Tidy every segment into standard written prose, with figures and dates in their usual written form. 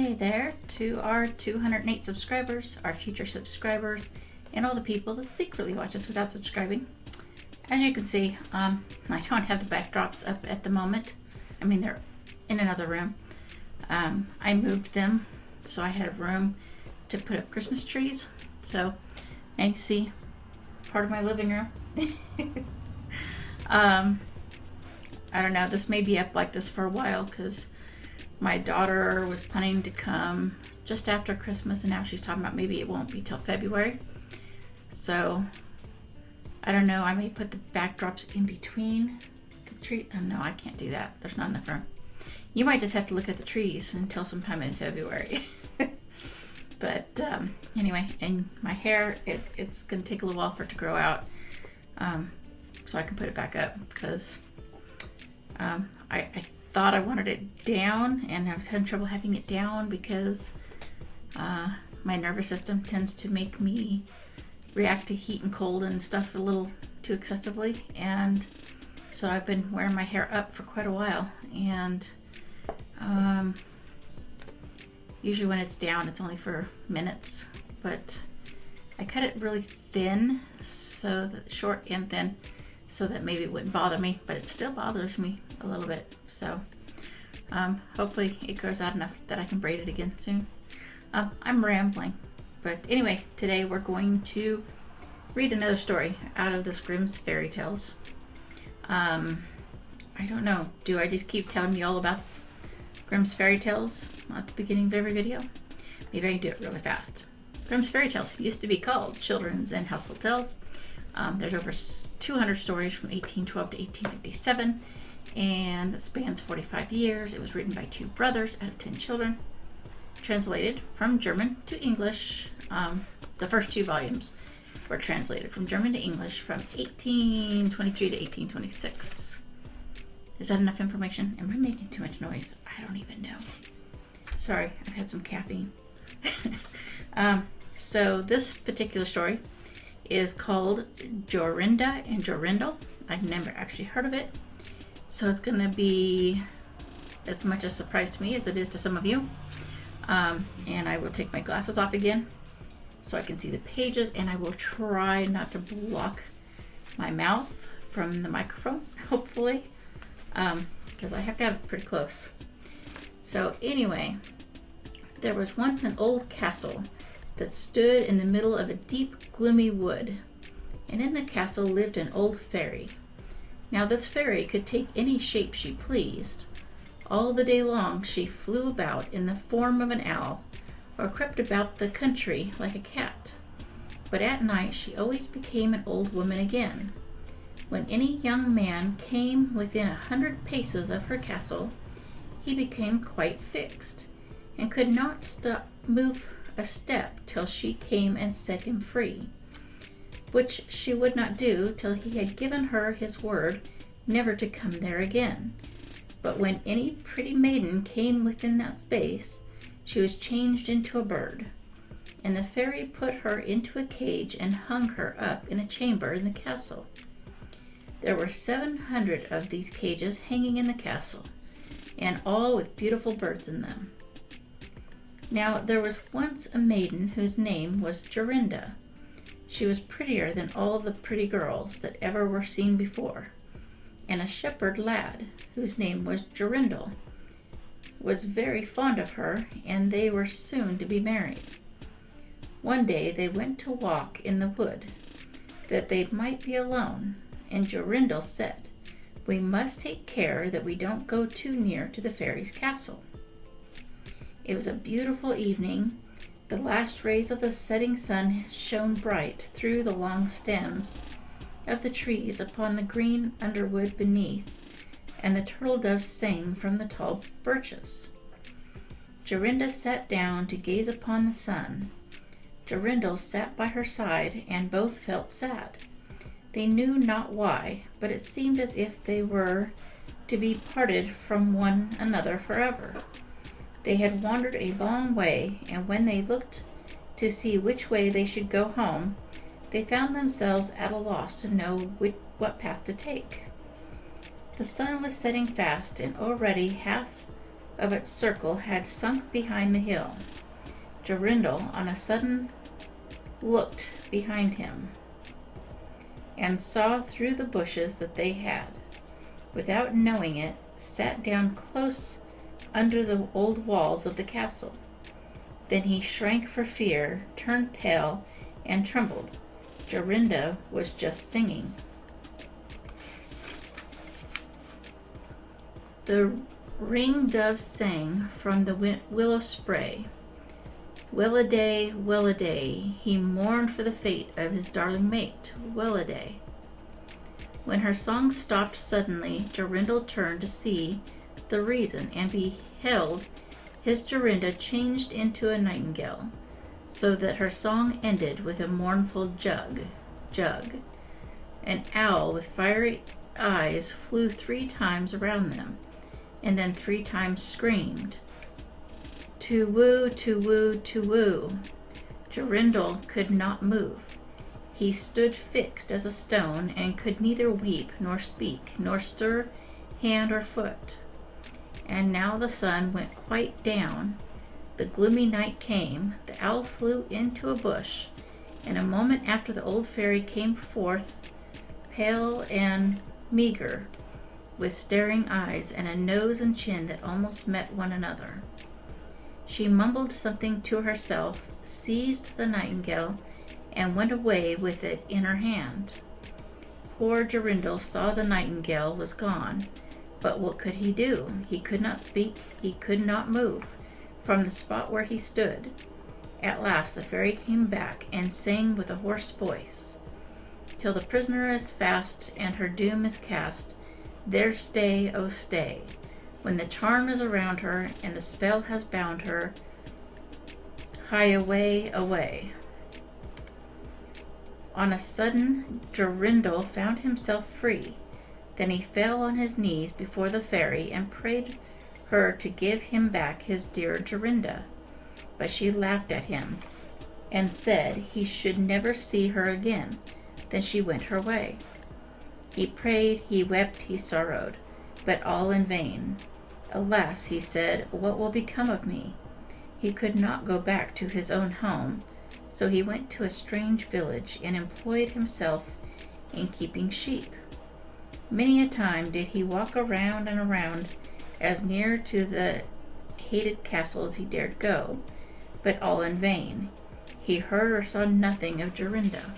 Hey there to our 208 subscribers, our future subscribers, and all the people that secretly watch us without subscribing. As you can see, I don't have the backdrops up at the moment. I mean, they're in another room. I moved them so I had room to put up Christmas trees. So, now you see part of my living room. I don't know, this may be up like this for a while because my daughter was planning to come just after Christmas, and now she's talking about maybe it won't be till February. So, I don't know, I may put the backdrops in between the tree. Oh, no, I can't do that. There's not enough room. You might just have to look at the trees until sometime in February. But anyway, and my hair, it's going to take a little while for it to grow out so I can put it back up because I thought I wanted it down, and I was having trouble having it down because my nervous system tends to make me react to heat and cold and stuff a little too excessively, and so I've been wearing my hair up for quite a while, and usually when it's down it's only for minutes, but I cut it really thin, so that short and thin, so that maybe it wouldn't bother me, but it still bothers me a little bit. So hopefully it grows out enough that I can braid it again soon. I'm rambling, but anyway, today we're going to read another story out of this Grimm's fairy tales. I don't know, do I just keep telling you all about Grimm's fairy tales at the beginning of every video? Maybe I can do it really fast. Grimm's fairy tales used to be called children's and household tales. There's over 200 stories from 1812 to 1857, and it spans 45 years. It was written by 2 brothers out of 10 children, translated from German to English. The first 2 volumes were translated from German to English from 1823 to 1826. Is that enough information? Am I making too much noise? I don't even know. Sorry, I've had some caffeine. So this particular story is called Jorinda and Jorindel. I've never actually heard of it, so it's going to be as much a surprise to me as it is to some of you. And I will take my glasses off again so I can see the pages, and I will try not to block my mouth from the microphone, hopefully, because I have to have it pretty close. So anyway, there was once an old castle that stood in the middle of a deep, gloomy wood, and in the castle lived an old fairy. Now this fairy could take any shape she pleased. All the day long she flew about in the form of an owl, or crept about the country like a cat. But at night she always became an old woman again. When any young man came within 100 paces of her castle, he became quite fixed, and could not move a step till she came and set him free, which she would not do till he had given her his word never to come there again. But when any pretty maiden came within that space, she was changed into a bird, and the fairy put her into a cage and hung her up in a chamber in the castle. There were 700 of these cages hanging in the castle, and all with beautiful birds in them. Now there was once a maiden whose name was Jorinda. She was prettier than all the pretty girls that ever were seen before, and a shepherd lad, whose name was Jorindel, was very fond of her, and they were soon to be married. One day they went to walk in the wood, that they might be alone, and Jorindel said, "We must take care that we don't go too near to the fairy's castle." It was a beautiful evening. The last rays of the setting sun shone bright through the long stems of the trees upon the green underwood beneath, and the turtle doves sang from the tall birches. Jorinda sat down to gaze upon the sun. Jorindel sat by her side, and both felt sad. They knew not why, but it seemed as if they were to be parted from one another forever. They had wandered a long way, and when they looked to see which way they should go home, they found themselves at a loss to know what path to take. The sun was setting fast, and already half of its circle had sunk behind the hill. Jorindel, on a sudden, looked behind him and saw through the bushes that they had, without knowing it, sat down close under the old walls of the castle. Then he shrank for fear, turned pale, and trembled. Jorinda was just singing. The ring-dove sang from the willow spray. Well-a-day, well-a-day, he mourned for the fate of his darling mate. Well-a-day. When her song stopped suddenly, Jorindel turned to see the reason, and beheld his Jorinda changed into a nightingale, so that her song ended with a mournful jug. An owl with fiery eyes flew 3 times around them, and then 3 times screamed, "To woo, to woo, to woo." Jorindel could not move. He stood fixed as a stone, and could neither weep nor speak, nor stir hand or foot. And now the sun went quite down. The gloomy night came. The owl flew into a bush, and a moment after the old fairy came forth, pale and meager, with staring eyes and a nose and chin that almost met one another. She mumbled something to herself, seized the nightingale, and went away with it in her hand. Poor Jorindel saw the nightingale was gone, but what could he do? He could not speak, he could not move from the spot where he stood. At last the fairy came back and sang with a hoarse voice, "Till the prisoner is fast and her doom is cast, there stay, oh stay. When the charm is around her and the spell has bound her, hie away, away." On a sudden, Jorindel found himself free. Then he fell on his knees before the fairy and prayed her to give him back his dear Jorinda. But she laughed at him and said he should never see her again. Then she went her way. He prayed, he wept, he sorrowed, but all in vain. "Alas," he said, "what will become of me?" He could not go back to his own home, so he went to a strange village and employed himself in keeping sheep. Many a time did he walk around and around, as near to the hated castle as he dared go, but all in vain. He heard or saw nothing of Jorinda.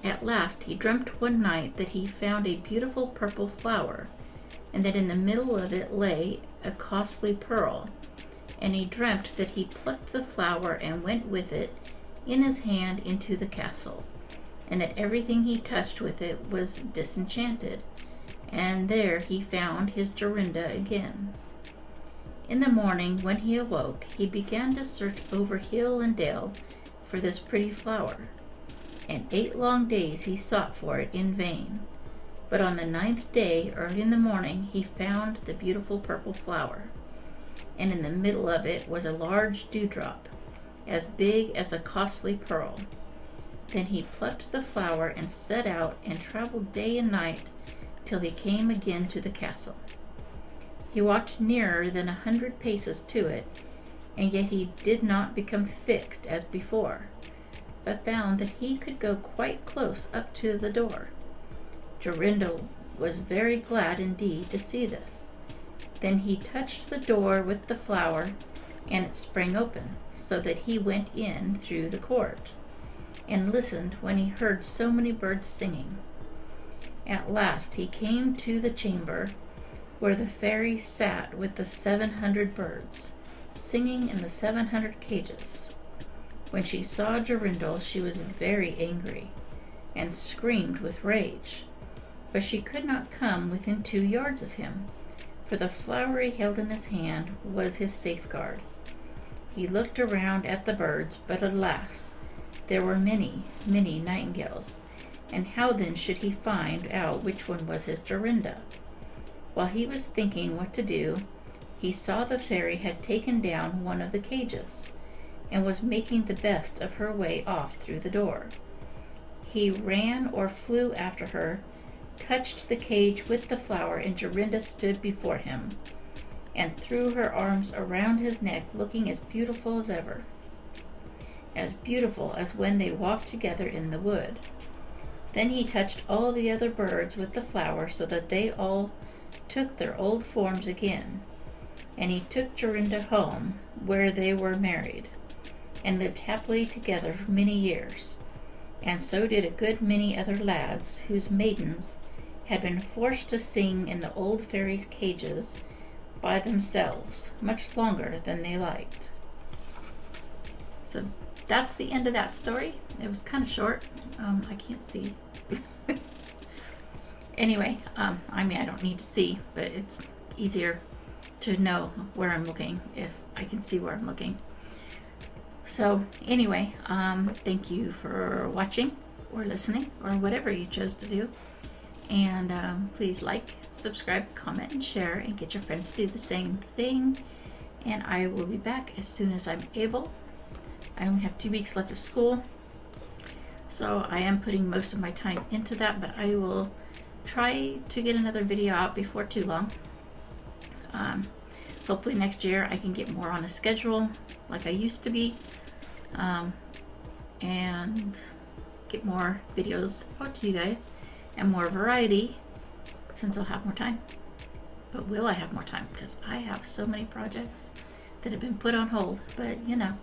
At last he dreamt one night that he found a beautiful purple flower, and that in the middle of it lay a costly pearl. And he dreamt that he plucked the flower and went with it in his hand into the castle, and that everything he touched with it was disenchanted, and there he found his Jorinda again. In the morning, when he awoke, he began to search over hill and dale for this pretty flower, and 8 long days he sought for it in vain. But on the 9th day, early in the morning, he found the beautiful purple flower, and in the middle of it was a large dewdrop, as big as a costly pearl. Then he plucked the flower and set out and traveled day and night till he came again to the castle. He walked nearer than 100 paces to it, and yet he did not become fixed as before, but found that he could go quite close up to the door. Jorinda was very glad indeed to see this. Then he touched the door with the flower, and it sprang open, so that he went in through the court, and listened when he heard so many birds singing. At last he came to the chamber where the fairy sat with the 700 birds, singing in the 700 cages. When she saw Jorindel, she was very angry, and screamed with rage. But she could not come within 2 yards of him, for the flower he held in his hand was his safeguard. He looked around at the birds, but alas, there were many, many nightingales, and how then should he find out which one was his Jorinda? While he was thinking what to do, he saw the fairy had taken down one of the cages, and was making the best of her way off through the door. He ran or flew after her, touched the cage with the flower, and Jorinda stood before him. and threw her arms around his neck, looking as beautiful as ever, as beautiful as when they walked together in the wood. Then he touched all the other birds with the flower so that they all took their old forms again. And he took Jorinda home, where they were married, and lived happily together for many years. And so did a good many other lads, whose maidens had been forced to sing in the old fairies' cages by themselves much longer than they liked. So that's the end of that story. It was kind of short. I can't see. Anyway, I mean, I don't need to see, but it's easier to know where I'm looking if I can see where I'm looking. So anyway, thank you for watching or listening or whatever you chose to do. And please like, subscribe, comment, and share, and get your friends to do the same thing. And I will be back as soon as I'm able. I only have 2 weeks left of school, so I am putting most of my time into that, but I will try to get another video out before too long. Hopefully next year I can get more on a schedule like I used to be, and get more videos out to you guys and more variety since I'll have more time. But will I have more time? Because I have so many projects that have been put on hold, but you know,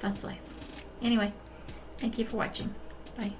that's life. Anyway, thank you for watching. Bye.